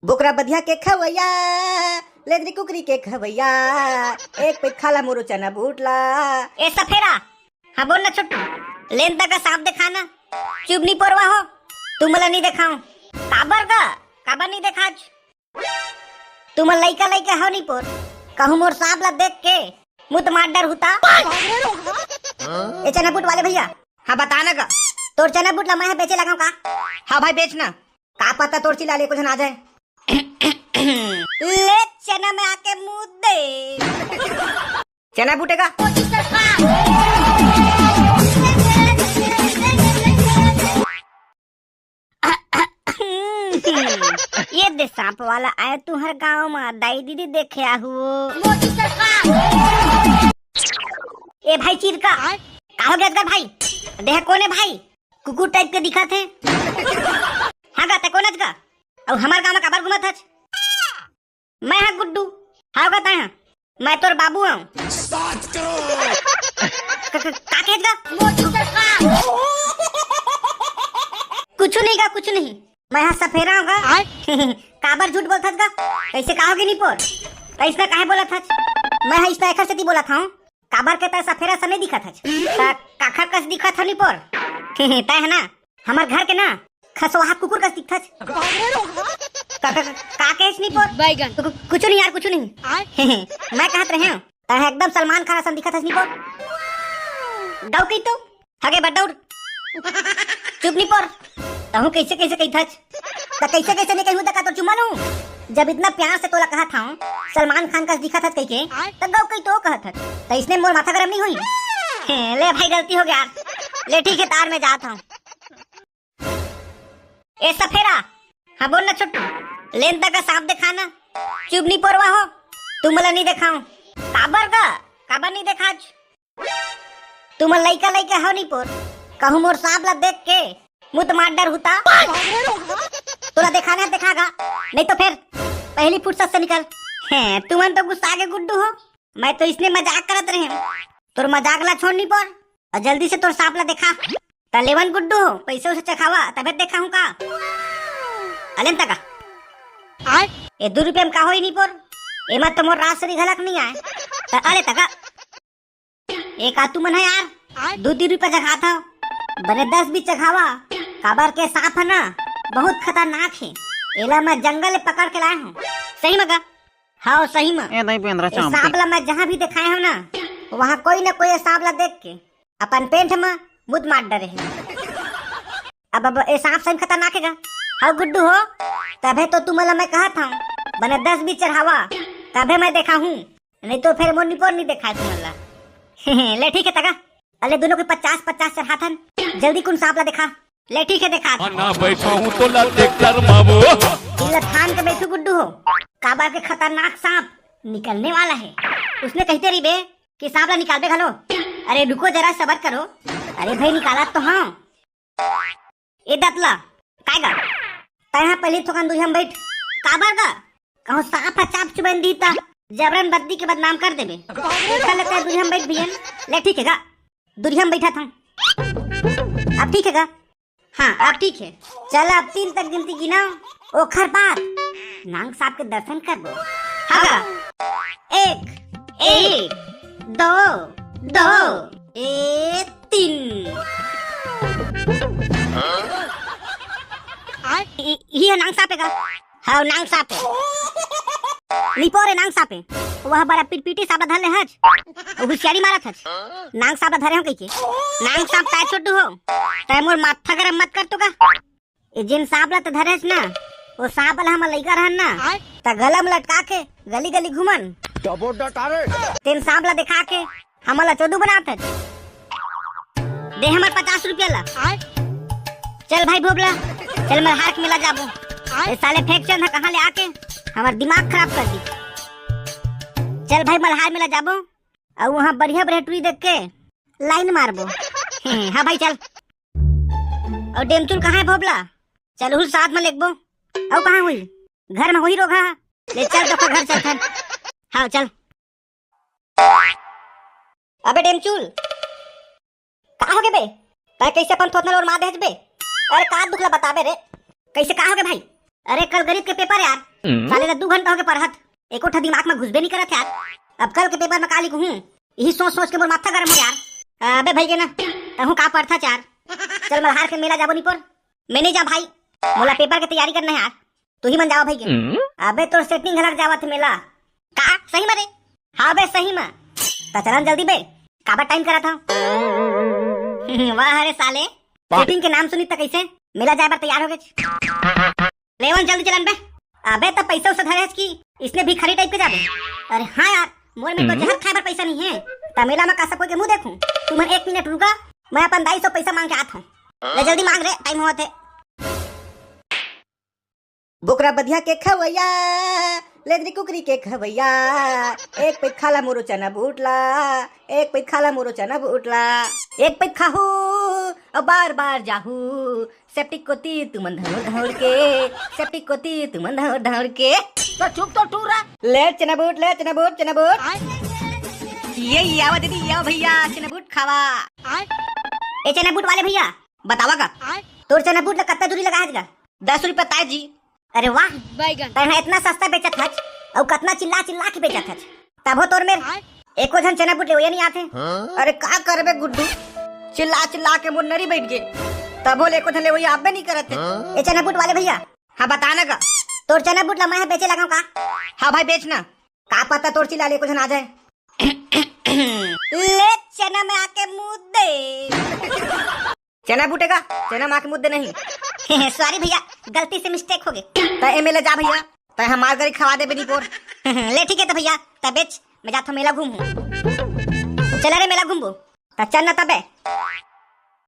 बोकरा बधिया के खवैया, लेदरी कुकरी के खवैया, एक पे खाला मोरो चना बूटला। ए सफेरा, हाँ बोल ना छोटू, लेन तक का सांप दिखाना, चुप नहीं पोरवा हो, तुम मला नहीं दिखाऊं, काबर नहीं देखा तुम लइका लइका हो नहीं पोर, कहूँ मोर सांप ला देख के मुत मार डर होता। ए चना बूट वाले भैया, हाँ बताना का तोर चना बूट ला मैं बेचे लगाऊं का? हाँ भाई बेचना, का पता तोर चिल्ला ले कुछ ना आ जाए। ले चना में आके मुंह दे, चना बूटेगा। ये दे सांप वाला आया तू हर गाँव में दाई दीदी देखे आहू। ए भाई चिरका, का हो गया भाई? देह कौन है भाई? कुकुर टाइप के दिखा थे। हाँ गाते कौन का? और हमारे गाँव में काबर घुमा था? मैं हाँ गुड्डू, हाँ कहता है मैं तोर बाबू हूँ। कुछ नहीं का, कुछ नहीं, मैं हाँ सफेरा हूँ का। काबर झूठ बोलता था? कैसे कहोगे नहीं पोर? ऐसा काहे बोला था? मैं हाँ इसका से बोला था हूँ, काबर के तय सफेरा से नहीं दिखा था, काखा कस दिखा था नहीं पोर। तय है ना हमार घर के ना खसवाहा कुकुर कस दिखता। का केस नहीं पोर? बैगन कुछ नहीं यार, कुछ नहीं। मैं कहत रहे हूँ तय एकदम सलमान खान सन दिखा था नहीं पोर। डौ कही तो हगे बडौर चुप नहीं पोर, तहु कैसे कैसे कही था? कैसे कैसे नहीं कहूँ तका तो चुमा लूं? जब इतना प्यार से तोला कहा था सलमान खान का दिखा था कह के, तब गौ कही तो कहा था, तो इसने मोर माथा गरम नहीं हुई? ले भाई गलती हो गया, ले ठीक है तार में जाता हूँ। ए सफेरा, हाँ बोल ना छोटू, लेन तक का सांप दिखाना, चुप नहीं पोरवा हो, तुम मला नहीं दिखाऊं, काबर नहीं देखा? तुम लइका लइका हो नहीं पोर, कहूँ मोर सांप ला देख के मुत मार डर होता। तोला दिखाना है दिखागा, नहीं तो फिर पहली फुर्सत से निकल। तुम तो गुस्सा आगे गुड्डू हो, मैं तो इसने मजाक करत रहे, तोर मजाक ला छोड़ नहीं पर, और जल्दी से तोर सांप ला दिखा। तलेवन गुड्डू हो, पैसे उसे चखावा तबे देखा हूँ का। अलेन तका ये 2 रुपये में का हो ही नहीं पर, ए मत तो मोर रात से घलक नहीं आए। अरे तका एक आतू मन है यार, 2-3 रुपये चखा था, बने 10 भी चखावा। काबर के सांप है ना बहुत खतरनाक है, एला मैं जंगल में पकड़ के लाया हूँ। सही मगा? हाँ सही में। सांप ला मैं जहाँ भी दिखाए हूँ ना, वहाँ कोई ना कोई सांप ला देख के अपन पेंट में मुद मार डरे है। अब ये सांप सही खतरनाक है। हाँ गुड्डू हो, तबे तो तुम्हारा मैं कहा था बने 10 भी चढ़ावा तबे मैं देखा हूँ, नहीं तो फिर मोनी पोर नहीं देखा तुम्हारा। ले ठीक है तका, अले दोनों को 50-50 चढ़ा था, जल्दी कौन सांप ला देखा। ले ठीक है देखा ना बैठा हूँ तो ला देख कर मामू थान के बैठू गुड्डू हो, काबा के खतरनाक सांप निकलने वाला है। उसने कहते रही बे कि सांप ला निकाल बे घलो। अरे रुको जरा सबर करो, अरे भाई निकाला तो हाँ। ए दतला कायगा तय पहले तो दुई हम बैठ, काबर का कहूँ सांप चाप चुबन दी ता जबरन बद्दी के बदनाम कर देबे। देखा लगता है दुई हम बैठ भैया। ले ठीक है का, दुई हम बैठा था, अब ठीक है का? हाँ अब ठीक है, चल अब 3 तक गिनती गिनाओ, ओखर बाद नांग साहब के दर्शन कर दो। हाँ 1 1 2 2 3। ये नांग साहब का? हाँ नांग साहब है, लिपोरे नांग साहब है, वह बड़ा पीटी साहब धर ले हज, होशियारी मारा था, नांग साहब धरे हो कहीं नांग साहब ताय छोटू हो, ताय मोर माथा गरम मत कर तो का। ये जिन सांप ला धरे ना, वो सांप ला हम लइका रहन ना, ता गला में लटका के गली गली घुमन, तीन सांप ला दिखा के हमला चोदू बनाते। दे हमार 50 रुपया ला। चल भाई भोगला, चल मैं हाथ मिला जाबो, ये साले फेंक चंद कहाँ ले आके हमार दिमाग खराब कर दी। चल भाई मल्हार मिला जाबो, और वहाँ बढ़िया टूरी देख के लाइन मारबो। हाँ भाई चल। और डेमचुल कहाँ है भोबला? चल उस साथ में लेगबो। और कहाँ हुई? घर में हुई रोगा। ले चल तो घर चल थन। हाँ चल। अबे डेमचुल कहाँ हो गए बे? कैसे अपन थोतना और मार दे बे? अरे का दुखला बताबे रे, कैसे कहा होगे भाई? अरे कल गरीब के पेपर यार, साले ने 2 घंटा हो गए पढ़त, एको ठा दिमाग में घुसबे नहीं करत यार। अब कल के पेपर में का लिखूं यही सोच सोच के मोर माथा गरम हो यार। अबे भाई के ना तहू का पढ़ता चार, चल मल्हार के मेला जाबो नहीं पर। मैं नहीं जा भाई, मोला पेपर की तैयारी करना है यार, तू ही मन जाओ भाई के। अबे तोर सेटिंग हलक जावत मेला का सही में रे? हाँ बे सही में, ता चलन जल्दी बे, काबा टाइम करा था। वाह रे साले, सेटिंग के नाम सुनी त कैसे मेला जाए बार तैयार हो गए। लेवन जल्दी चलन बे। अबे तब पैसा उसे धरे की इसने भी खरी टाइप के जाबे। अरे हाँ यार, मोर में तो जहर खाए पर पैसा नहीं है, ता मेला में का सब कोई के मुंह देखूं। तुम 1 मिनट रुका, मैं अपन 250 पैसा मांग के आता हूँ। ले जल्दी मांग रे, टाइम होत है। बोकरा बधिया के खवैया, लेदरी कुकरी के खवैया, एक पैक खाला मोरो चना बूटला, एक पैक खाला मोरो चना बूटला, एक पैक खाहू और बार बार जाहू, सेप्टिक को तीर तुमन धौड़ धौड़ के, सेप्टिक को तीर तुमन धौड़ धौड़ के। तो चुप तो टूरा, ले चना बूट, ले चना बूट, चना बूट। ये आवा दीदी, ये भैया चना बूट खावा। ए चना बूट वाले भैया बतावा का तोर चना बूट ला कितना दूरी लगा है? 10 रुपए ताय जी। अरे वाह, तैना इतना सस्ता बेचत हच और कितना चिल्ला चिल्ला के बेचत हच, तबो तोर में एको जन चना बूट ले नहीं आते। अरे का करबे गुड्डू, चिल्ला चिल्ला के मोर नरी बैठ गए, तबो लेको थले वही आप भी नहीं करते। ए चना बूट वाले भैया, हाँ बताना का तोर चना बूट ला मैं बेचे लगाऊं का? हाँ भाई बेचना, का पता तोर चिल्ला लेको जन आ जाए। ले चना में आके मुंह दे। चना बूटेगा, चना माँ के मुद्दे नहीं। सॉरी भैया, गलती से मिस्टेक हो गई। तय एमएलए जा भैया, तय हमार गरी खवा दे बेनी पोर। ले ठीक है तो भैया, तब बेच, मैं जाता हूँ मेला घूमूं। चला रे मेला घूमबो, ता चल ना तबे।